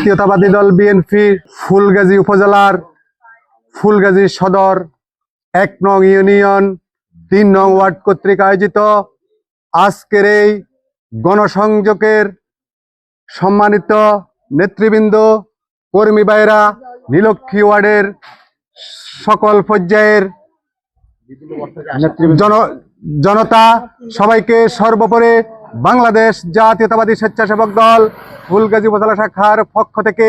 জাতীয়তাবাদী দল বিএনপি ফুলগাজী উপজেলার ফুলগাজী সদর ১ নং ইউনিয়ন ৩ নং ওয়ার্ড কর্তৃক আয়োজিত আজকের এই গণসংযোগের সম্মানিত নেতৃবৃন্দ, কর্মী ভাইরা, নীলক্ষী ওয়ার্ডের সকল পর্যায়ের জনতা, সবাইকে সর্বোপরি বাংলাদেশ জাতীয়তাবাদী স্বেচ্ছাসেবক দল ফুলগাজী উপজেলা শাখার পক্ষ থেকে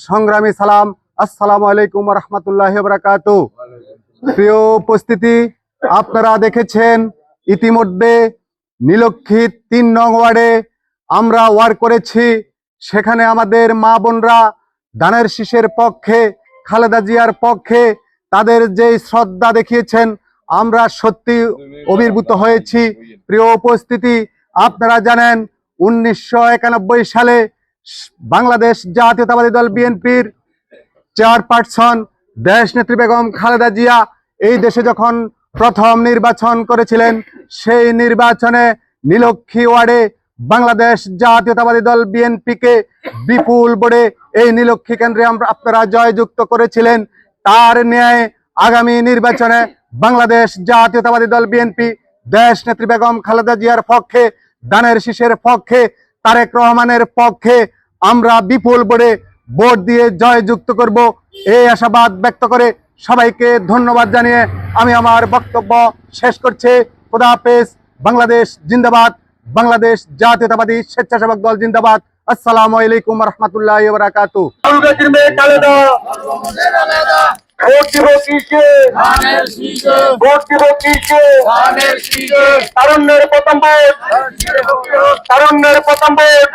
সংগ্রামী সালাম। আসসালামু আলাইকুম ওয়া রাহমাতুল্লাহি ওয়া বারাকাতুহু। প্রিয় উপস্থিতি, আপনারা দেখেছেন ইতিমধ্যে নীলক্ষী ৩ নং ওয়ার্ডে আমরা ওয়ার্ক করেছি। সেখানে আমাদের মা বোনরা ধানের শীষের পক্ষে, খালেদা জিয়ার পক্ষে তাদের যে শ্রদ্ধা দেখিয়েছেন, আমরা সত্যি অভিভূত হয়েছি। প্রিয় উপস্থিতি, আপনারা জানেন ১৯৯১ সালে বাংলাদেশ জাতীয়তাবাদী দল বিএনপির চেয়ারপারসন দেশনেত্রী বেগম খালেদা জিয়া এই দেশে যখন প্রথম নির্বাচন করেছিলেন, সেই নির্বাচনে নীলক্ষী ওয়ার্ডে বাংলাদেশ জাতীয়তাবাদী দল বিএনপিকে বিপুল ভোটে এই নীলক্ষী কেন্দ্রে আপনারা জয়যুক্ত করেছিলেন। তার ন্যায় আগামী নির্বাচনে বাংলাদেশ জাতীয়তাবাদী দল বিএনপি দেশনেত্রী বেগম খালেদা জিয়ার পক্ষে, ধানের শীষের পক্ষে, তারেক রহমানের পক্ষে আমরা বিপুল ভোটে ভোট দিয়ে জয়যুক্ত করব, এই আশাবাদ ব্যক্ত করে সবাইকে ধন্যবাদ জানিয়ে আমি আমার বক্তব্য শেষ করছি। খোদা হাফেজ। বাংলাদেশ জিন্দাবাদ, বাংলাদেশ জাতীয়তাবাদী স্বেচ্ছাসেবক দল জিন্দাবাদ। আসসালামু আলাইকুম ওয়া রাহমাতুল্লাহি ওয়া বারাকাতুহু। তারুণ্যের প্রথম ভোট।